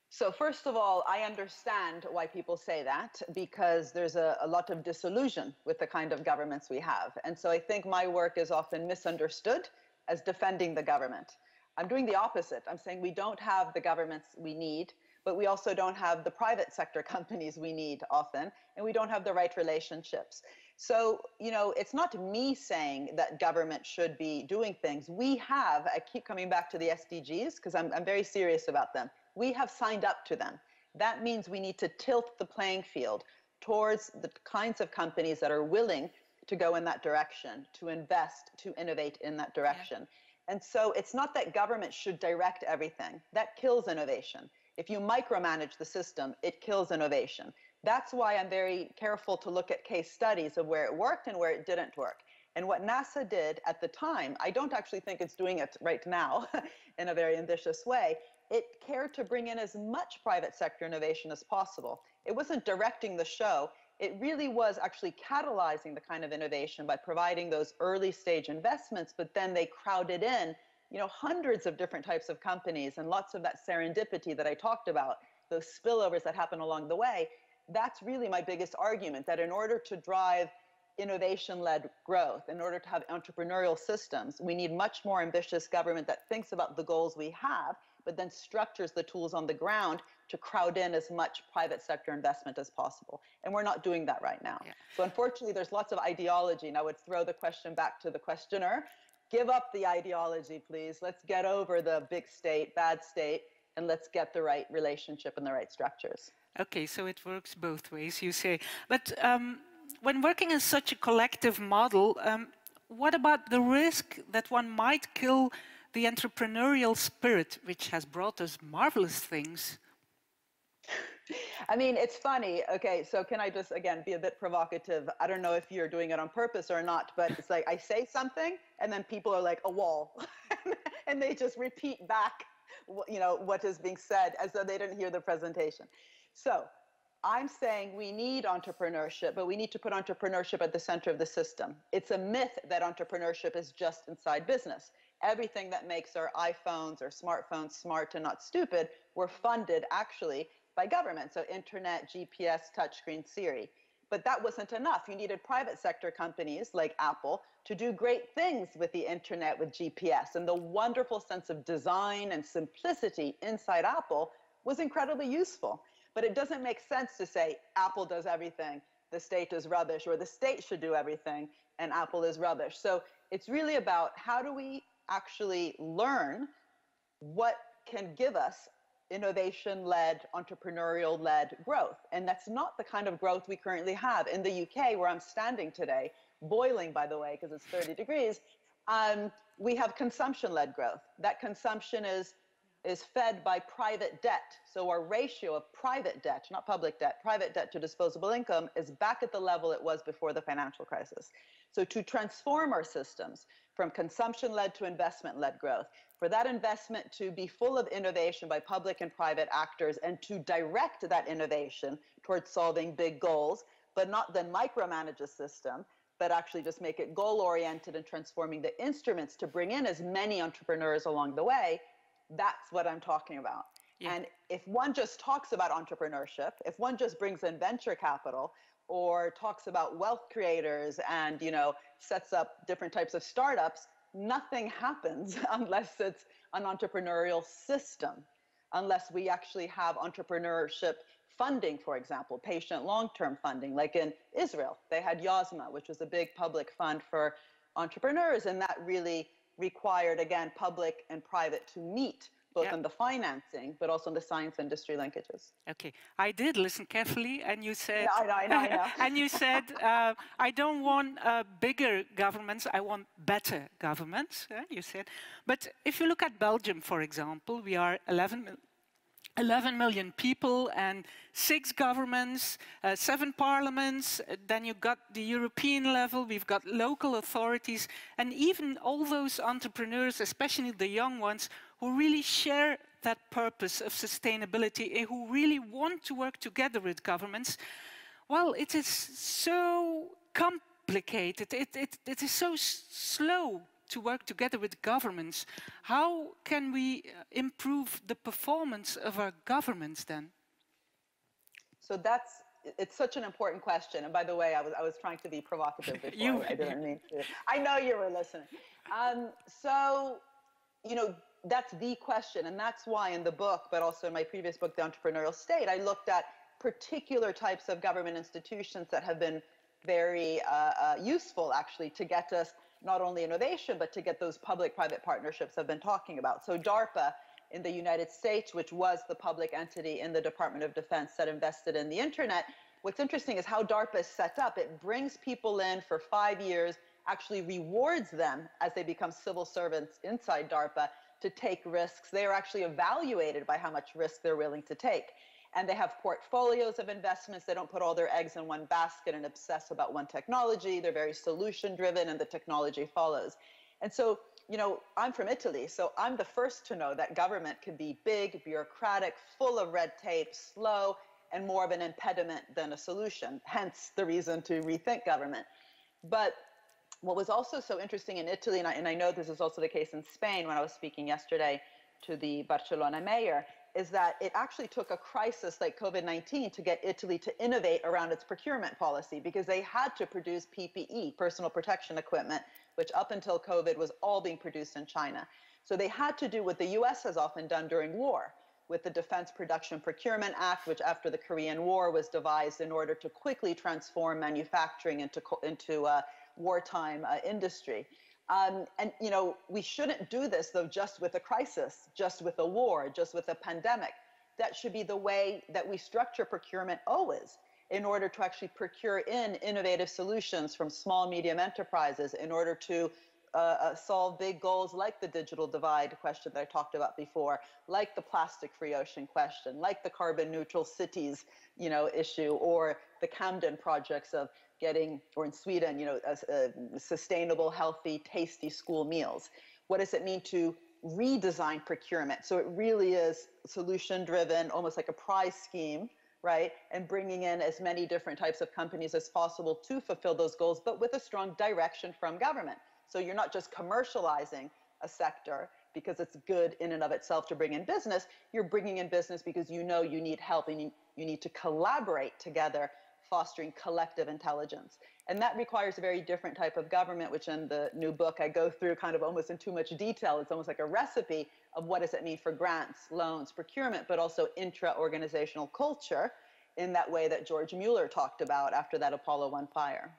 So first of all, I understand why people say that, because there's a lot of disillusion with the kind of governments we have. And so I think my work is often misunderstood as defending the government. I'm doing the opposite. I'm saying we don't have the governments we need, but we also don't have the private sector companies we need often, and we don't have the right relationships. So, you know, it's not me saying that government should be doing things. We have, I keep coming back to the SDGs because I'm very serious about them. We have signed up to them. That means we need to tilt the playing field towards the kinds of companies that are willing to go in that direction, to invest, to innovate in that direction. Yeah. And so it's not that government should direct everything. That kills innovation. If you micromanage the system, it kills innovation. That's why I'm very careful to look at case studies of where it worked and where it didn't work. And what NASA did at the time, I don't actually think it's doing it right now in a very ambitious way. It cared to bring in as much private sector innovation as possible. It wasn't directing the show. It really was actually catalyzing the kind of innovation by providing those early stage investments, but then they crowded in, you know, hundreds of different types of companies and lots of that serendipity that I talked about, those spillovers that happen along the way. That's really my biggest argument, that in order to drive innovation-led growth, in order to have entrepreneurial systems, we need much more ambitious government that thinks about the goals we have, but then structures the tools on the ground to crowd in as much private sector investment as possible. And we're not doing that right now. Yeah. So unfortunately, there's lots of ideology, and I would throw the question back to the questioner. Give up the ideology, please. Let's get over the big state, bad state, and let's get the right relationship and the right structures. Okay, so it works both ways, you say. But when working in such a collective model, what about the risk that one might kill the entrepreneurial spirit, which has brought us marvelous things? I mean, it's funny. Okay, so can I just, again, be a bit provocative? I don't know if you're doing it on purpose or not, but it's like I say something, and then people are like, a wall. And they just repeat back, you know, what is being said as though they didn't hear the presentation. So I'm saying we need entrepreneurship, but we need to put entrepreneurship at the center of the system. It's a myth that entrepreneurship is just inside business. Everything that makes our iPhones or smartphones smart and not stupid were funded actually by government. So internet, GPS, touchscreen, Siri. But that wasn't enough. You needed private sector companies like Apple to do great things with the internet, with GPS. And the wonderful sense of design and simplicity inside Apple was incredibly useful. But it doesn't make sense to say Apple does everything, the state is rubbish, or the state should do everything and Apple is rubbish. So it's really about how do we actually learn what can give us innovation-led, entrepreneurial-led growth. And that's not the kind of growth we currently have. In the UK, where I'm standing today, boiling, by the way, because it's 30 degrees, we have consumption-led growth. That consumption is fed by private debt. So our ratio of private debt, not public debt, private debt to disposable income is back at the level it was before the financial crisis. So to transform our systems from consumption-led to investment-led growth, for that investment to be full of innovation by public and private actors and to direct that innovation towards solving big goals, but not then micromanage a system, but actually just make it goal-oriented and transforming the instruments to bring in as many entrepreneurs along the way, that's what I'm talking about. Yeah. And if one just talks about entrepreneurship, if one just brings in venture capital or talks about wealth creators and, you know, sets up different types of startups, nothing happens unless it's an entrepreneurial system, unless we actually have entrepreneurship funding, for example, patient long-term funding, like in Israel. They had Yozma, which was a big public fund for entrepreneurs, and that really required, again, public and private to meet, both on the financing, but also on the science industry linkages. Okay, I did listen carefully, and you said, I know. and you said, I don't want bigger governments, I want better governments, you said. But if you look at Belgium, for example, we are 11 million people and 6 governments, 7 parliaments, then you've got the European level, we've got local authorities, and even all those entrepreneurs, especially the young ones, who really share that purpose of sustainability and who really want to work together with governments. Well, it is so complicated, it is so slow to work together with governments. How can we improve the performance of our governments then? So it's such an important question. And by the way, I was trying to be provocative before. I didn't mean to. I know you were listening. So, you know, that's the question. And that's why in the book, but also in my previous book, The Entrepreneurial State, I looked at particular types of government institutions that have been very useful, actually, to get us not only innovation, but to get those public-private partnerships I've been talking about. So DARPA in the United States, which was the public entity in the Department of Defense that invested in the internet, what's interesting is how DARPA is set up. It brings people in for 5 years, actually rewards them as they become civil servants inside DARPA to take risks. They are actually evaluated by how much risk they're willing to take. And they have portfolios of investments. They don't put all their eggs in one basket and obsess about one technology. They're very solution driven and the technology follows. And so, you know, I'm from Italy, so I'm the first to know that government can be big, bureaucratic, full of red tape, slow, and more of an impediment than a solution, hence the reason to rethink government. But what was also so interesting in Italy, and I know this is also the case in Spain when I was speaking yesterday to the Barcelona mayor, is that it actually took a crisis like COVID-19 to get Italy to innovate around its procurement policy, because they had to produce PPE, personal protection equipment, which up until COVID was all being produced in China. So they had to do what the US has often done during war, with the Defense Production Procurement Act, which after the Korean War was devised in order to quickly transform manufacturing into wartime industry. And, you know, we shouldn't do this, though, just with a crisis, just with a war, just with a pandemic. That should be the way that we structure procurement always, in order to actually procure in innovative solutions from small, medium enterprises, in order to solve big goals like the digital divide question that I talked about before, like the plastic-free ocean question, like the carbon neutral cities, you know, issue, or the Camden projects of getting, or in Sweden, you know, sustainable, healthy, tasty school meals. What does it mean to redesign procurement? So it really is solution-driven, almost like a prize scheme, right? And bringing in as many different types of companies as possible to fulfill those goals, but with a strong direction from government. So you're not just commercializing a sector because it's good in and of itself to bring in business. You're bringing in business because you know you need help and you need to collaborate together, fostering collective intelligence. And that requires a very different type of government, which in the new book I go through kind of almost in too much detail. It's almost like a recipe of what does it mean for grants, loans, procurement, but also intra-organizational culture in that way that George Mueller talked about after that Apollo 1 fire.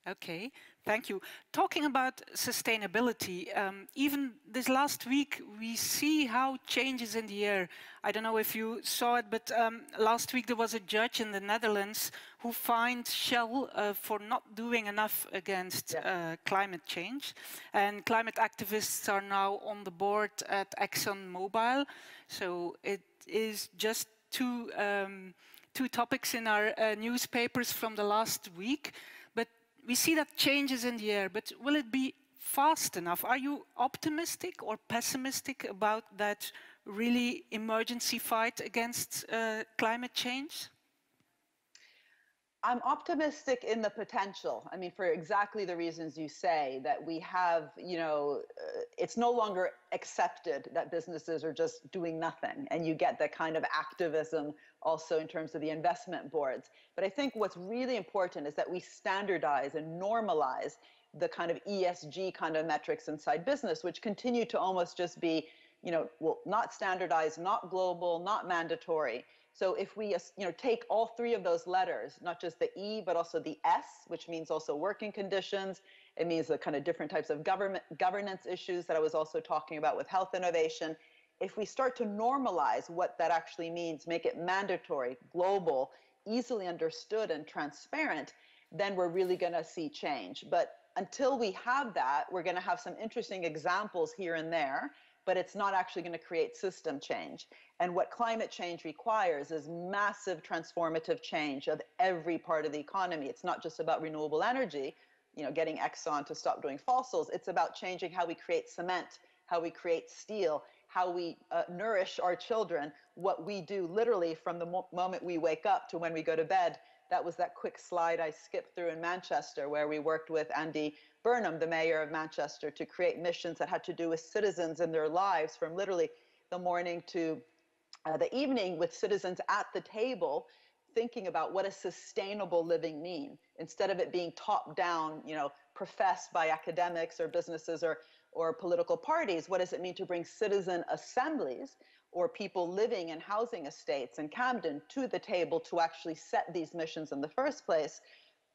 Okay, thank you. Talking about sustainability, even this last week, we see how changes in the air. I don't know if you saw it, but last week there was a judge in the Netherlands who fined Shell for not doing enough against climate change. And climate activists are now on the board at ExxonMobil. So it is just two topics in our newspapers from the last week. We see that changes in the air, but will it be fast enough? Are you optimistic or pessimistic about that really emergency fight against climate change? I'm optimistic in the potential. I mean, for exactly the reasons you say, that we have, you know, it's no longer accepted that businesses are just doing nothing, and you get that kind of activism also in terms of the investment boards. But I think what's really important is that we standardize and normalize the kind of ESG kind of metrics inside business, which continue to almost just be, well, not standardized, not global, not mandatory. So if we, take all three of those letters, not just the E, but also the S, which means also working conditions, it means the kind of different types of governance issues that I was also talking about with health innovation. If we start to normalize what that actually means, make it mandatory, global, easily understood and transparent, then we're really going to see change. But until we have that, we're going to have some interesting examples here and there, but it's not actually going to create system change. And what climate change requires is massive transformative change of every part of the economy. It's not just about renewable energy, getting Exxon to stop doing fossils. It's about changing how we create cement, how we create steel, how we nourish our children, what we do literally from the moment we wake up to when we go to bed. That was that quick slide I skipped through in Manchester, where we worked with Andy Burnham, the mayor of Manchester, to create missions that had to do with citizens and their lives from literally the morning to the evening, with citizens at the table thinking about what does sustainable living mean, instead of it being top down, professed by academics or businesses or political parties. What does it mean to bring citizen assemblies or people living in housing estates in Camden to the table to actually set these missions in the first place,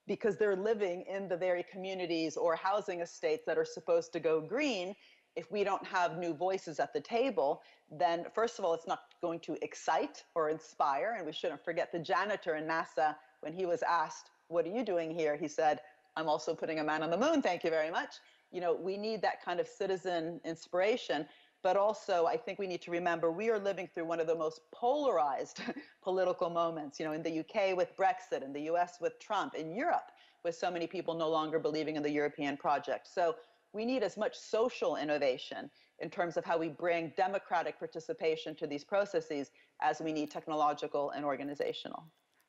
because they're living in the very communities or housing estates that are supposed to go green? If we don't have new voices at the table, then first of all, it's not going to excite or inspire. And we shouldn't forget the janitor in NASA, when he was asked, "What are you doing here?" he said, "I'm also putting a man on the moon, thank you very much." We need that kind of citizen inspiration. But also, I think we need to remember we are living through one of the most polarized political moments, in the UK with Brexit, in the US with Trump, in Europe with so many people no longer believing in the European project. So we need as much social innovation in terms of how we bring democratic participation to these processes as we need technological and organizational.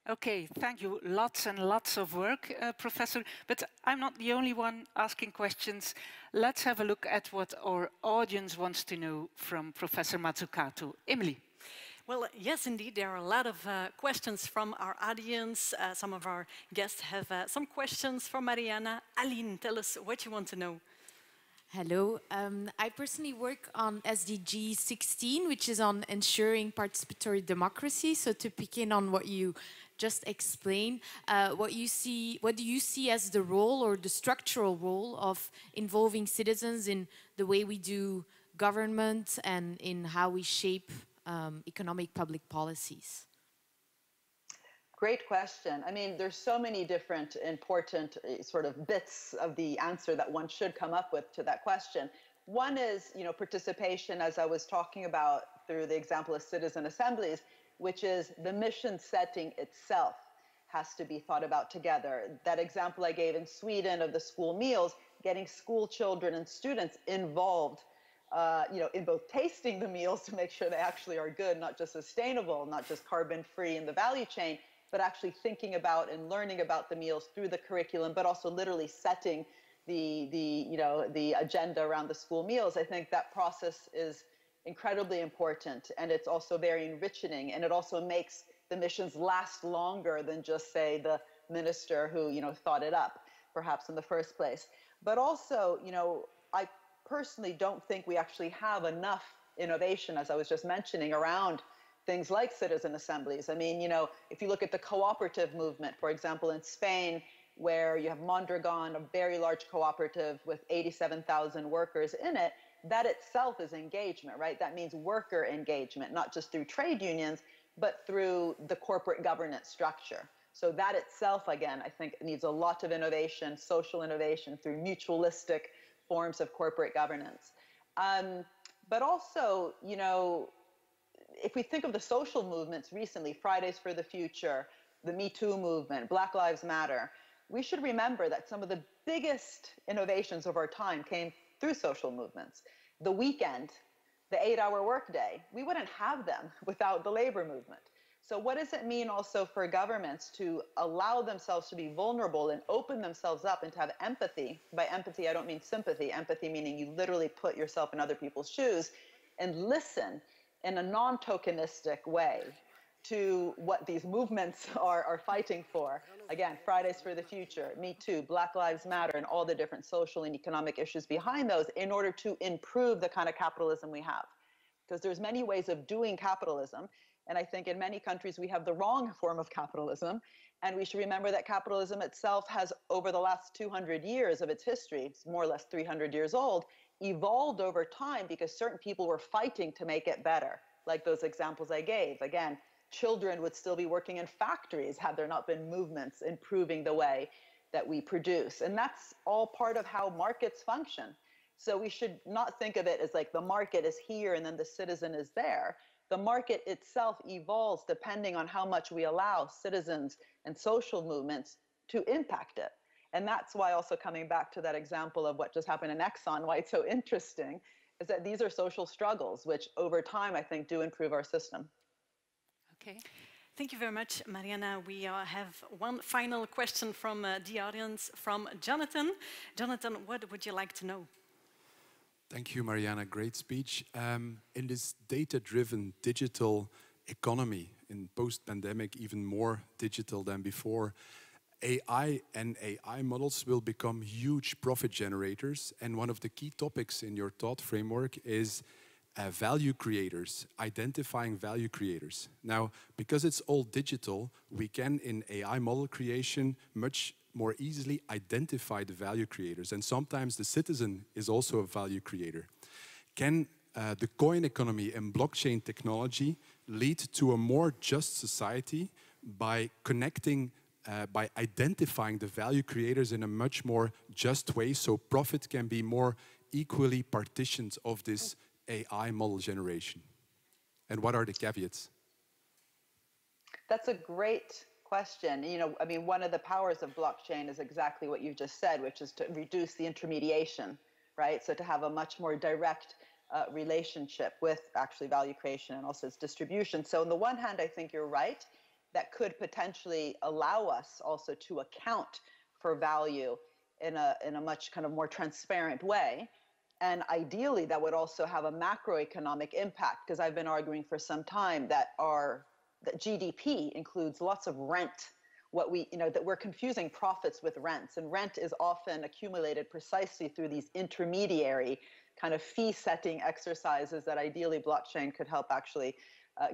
Okay, thank you. Lots and lots of work, Professor. But I'm not the only one asking questions. Let's have a look at what our audience wants to know from Professor Mazzucato. Emily. Well, yes, indeed, there are a lot of questions from our audience. Some of our guests have some questions for Mariana. Aline, tell us what you want to know. Hello. I personally work on SDG 16, which is on ensuring participatory democracy. So to pick in on what you just explained, what do you see as the role or the structural role of involving citizens in the way we do government and in how we shape economic public policies? Great question. I mean, there's so many different important sort of bits of the answer that one should come up with to that question. One is, participation, as I was talking about through the example of citizen assemblies, which is the mission setting itself has to be thought about together. That example I gave in Sweden of the school meals, getting school children and students involved, in both tasting the meals to make sure they actually are good, not just sustainable, not just carbon-free in the value chain, but actually thinking about and learning about the meals through the curriculum, but also literally setting the agenda around the school meals. I think that process is incredibly important, and it's also very enriching, and it also makes the missions last longer than just, say, the minister who thought it up, perhaps in the first place. But also, I personally don't think we actually have enough innovation, as I was just mentioning, around things like citizen assemblies. I mean, if you look at the cooperative movement, for example, in Spain, where you have Mondragon, a very large cooperative with 87,000 workers in it, that itself is engagement, right? That means worker engagement, not just through trade unions, but through the corporate governance structure. So that itself, again, I think needs a lot of innovation, social innovation through mutualistic forms of corporate governance. But also, if we think of the social movements recently, Fridays for the Future, the Me Too movement, Black Lives Matter, we should remember that some of the biggest innovations of our time came through social movements. The weekend, the 8-hour workday, we wouldn't have them without the labor movement. So what does it mean also for governments to allow themselves to be vulnerable and open themselves up and to have empathy? By empathy, I don't mean sympathy. Empathy meaning you literally put yourself in other people's shoes and listen in a non-tokenistic way to what these movements are fighting for. Again, Fridays for the Future, Me Too, Black Lives Matter, and all the different social and economic issues behind those in order to improve the kind of capitalism we have. Because there's many ways of doing capitalism. And I think in many countries we have the wrong form of capitalism. And we should remember that capitalism itself has, over the last 200 years of its history, it's more or less 300 years old, evolved over time because certain people were fighting to make it better. Like those examples I gave. Again, children would still be working in factories had there not been movements improving the way that we produce. And that's all part of how markets function. So we should not think of it as like the market is here and then the citizen is there. The market itself evolves depending on how much we allow citizens and social movements to impact it. And that's why, also coming back to that example of what just happened in Exxon, why it's so interesting is that these are social struggles, which over time, I think, do improve our system. Okay. Thank you very much, Mariana. We have one final question from the audience, from Jonathan. Jonathan, what would you like to know? Thank you, Mariana. Great speech. In this data-driven digital economy, in post-pandemic, even more digital than before, AI and AI models will become huge profit generators. And one of the key topics in your thought framework is value creators, identifying value creators. Now, because it's all digital, we can, in AI model creation, much more easily identify the value creators. And sometimes the citizen is also a value creator. Can the coin economy and blockchain technology lead to a more just society by connecting, by identifying the value creators in a much more just way, so profit can be more equally partitioned of this AI model generation? And what are the caveats? That's a great question. You know, I mean, one of the powers of blockchain is exactly what you just said, which is to reduce the intermediation, right? So to have a much more direct relationship with actually value creation and also its distribution. So on the one hand, I think you're right. That could potentially allow us also to account for value in a much kind of more transparent way. And ideally, that would also have a macroeconomic impact, because I've been arguing for some time that that GDP includes lots of rent. That we're confusing profits with rents, and rent is often accumulated precisely through these intermediary kind of fee-setting exercises that ideally blockchain could help actually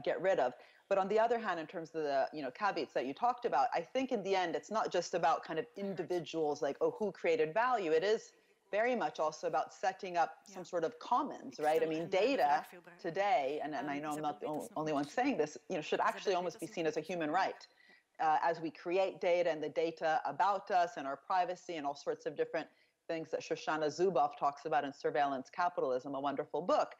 get rid of. But on the other hand, in terms of the caveats that you talked about, I think in the end, it's not just about kind of individuals like, oh, who created value. It is very much also about setting up some sort of commons, right? I mean, data today, and I know I'm not the only one saying this, should actually almost be seen as a human right. As we create data and the data about us and our privacy and all sorts of different things that Shoshana Zuboff talks about in Surveillance Capitalism, a wonderful book,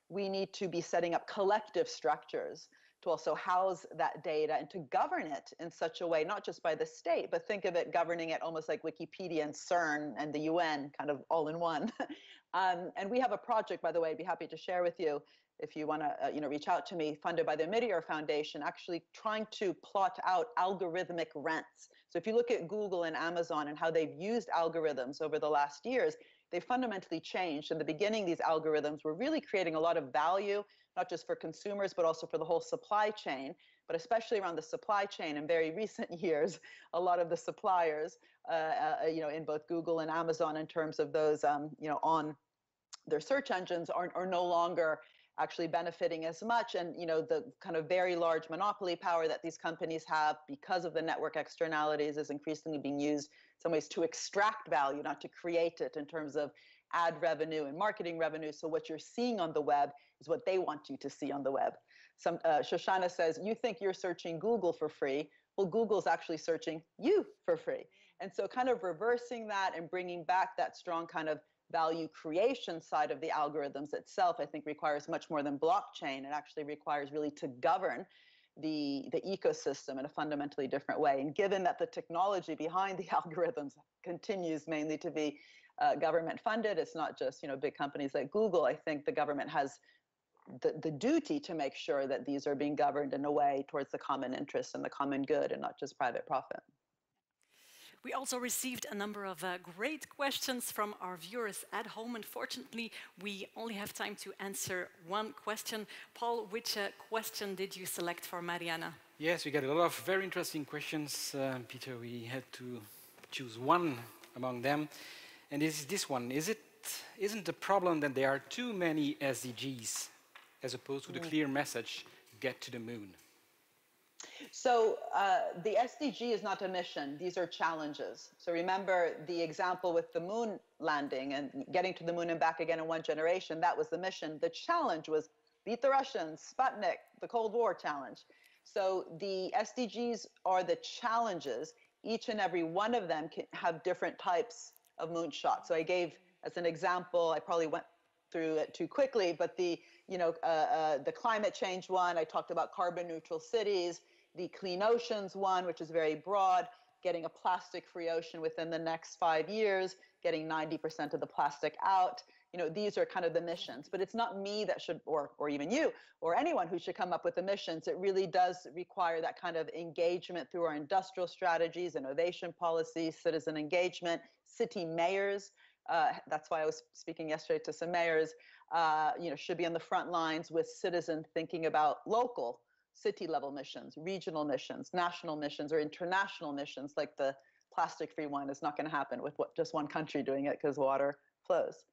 we need to be setting up collective structures to also house that data and to govern it in such a way, not just by the state, but think of it governing it almost like Wikipedia and CERN and the UN kind of all in one. And we have a project, by the way, I'd be happy to share with you if you want to reach out to me, funded by the Meteor Foundation, actually trying to plot out algorithmic rents. So if you look at Google and Amazon and how they've used algorithms over the last years, they fundamentally changed. In the beginning, these algorithms were really creating a lot of value, not just for consumers, but also for the whole supply chain, but especially around the supply chain. In very recent years, a lot of the suppliers, in both Google and Amazon, in terms of those, on their search engines, are no longer actually benefiting as much. And, the kind of very large monopoly power that these companies have because of the network externalities is increasingly being used in some ways to extract value, not to create it in terms of ad revenue and marketing revenue. So what you're seeing on the web is what they want you to see on the web. Shoshana says, you think you're searching Google for free. Well, Google's actually searching you for free. And so kind of reversing that and bringing back that strong kind of value creation side of the algorithms itself, I think requires much more than blockchain. It actually requires really to govern the ecosystem in a fundamentally different way. And given that the technology behind the algorithms continues mainly to be government funded, it's not just big companies like Google, I think the government has the duty to make sure that these are being governed in a way towards the common interest and the common good and not just private profit. We also received a number of great questions from our viewers at home. Unfortunately, we only have time to answer one question. Paul, which question did you select for Mariana? Yes, we got a lot of very interesting questions, Peter. We had to choose one among them. And this is this one. Isn't the problem that there are too many SDGs as opposed to the clear message, get to the moon? So the SDG is not a mission. These are challenges. So remember the example with the moon landing and getting to the moon and back again in one generation. That was the mission. The challenge was beat the Russians, Sputnik, the Cold War challenge. So the SDGs are the challenges. Each and every one of them can have different types of moonshots. So I gave as an example, I probably went through it too quickly, but the climate change one, I talked about carbon neutral cities, the clean oceans one, which is very broad, getting a plastic-free ocean within the next 5 years, getting 90% of the plastic out. These are kind of the missions, but it's not me that should, or even you, or anyone who should come up with the missions. It really does require that kind of engagement through our industrial strategies, innovation policies, citizen engagement, city mayors. That's why I was speaking yesterday to some mayors, should be on the front lines with citizens thinking about local city-level missions, regional missions, national missions, or international missions, like the plastic-free one is not going to happen with just one country doing it because water flows.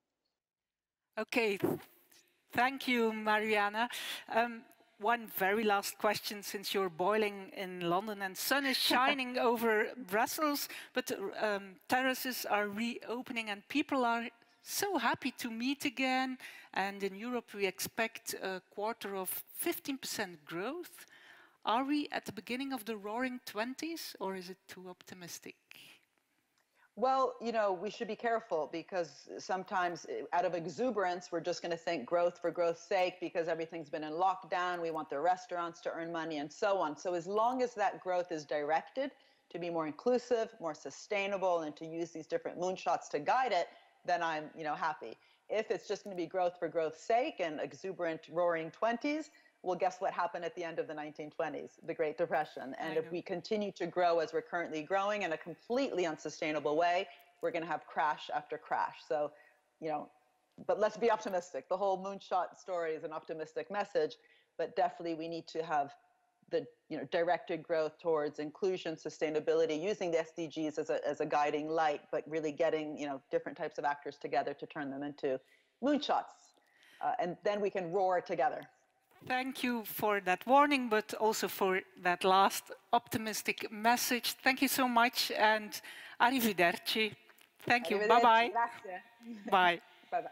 Okay, thank you, Mariana. One very last question, since you're boiling in London and sun is shining over Brussels, but terraces are reopening and people are so happy to meet again. And in Europe, we expect a quarter of 15% growth. Are we at the beginning of the roaring 20s, or is it too optimistic? Well, we should be careful because sometimes out of exuberance, we're just going to think growth for growth's sake because everything's been in lockdown. We want the restaurants to earn money and so on. So as long as that growth is directed to be more inclusive, more sustainable, and to use these different moonshots to guide it, then I'm, happy. If it's just going to be growth for growth's sake and exuberant roaring 20s, well, guess what happened at the end of the 1920s, the Great Depression. And if we continue to grow as we're currently growing in a completely unsustainable way, we're going to have crash after crash. So, but let's be optimistic. The whole moonshot story is an optimistic message, but definitely we need to have the directed growth towards inclusion, sustainability, using the SDGs as a guiding light, but really getting different types of actors together to turn them into moonshots. And then we can roar together. Thank you for that warning, but also for that last optimistic message. Thank you so much, and arrivederci. Thank you. Bye-bye. Bye. Bye-bye.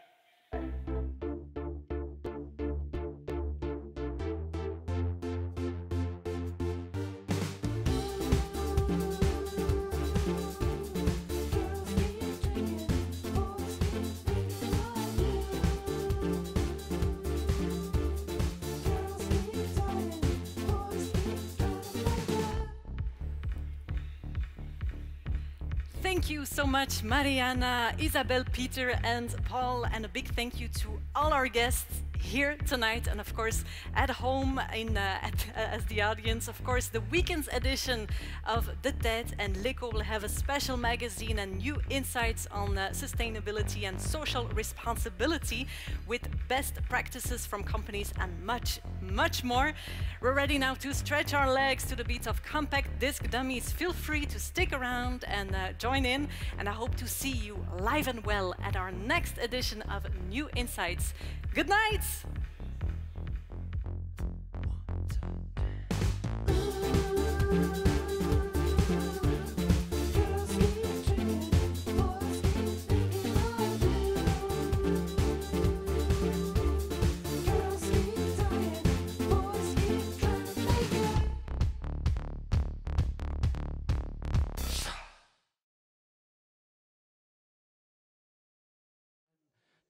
Thank you so much, Mariana, Isabel, Peter, and Paul, and a big thank you to all our guests here tonight, and of course at home as the audience. Of course, the weekend's edition of the TED and l'Eco will have a special magazine and new insights on sustainability and social responsibility with best practices from companies and much, much more. We're ready now to stretch our legs to the beat of compact disc dummies. Feel free to stick around and join in, and I hope to see you live and well at our next edition of New Insights. Good night!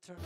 Turn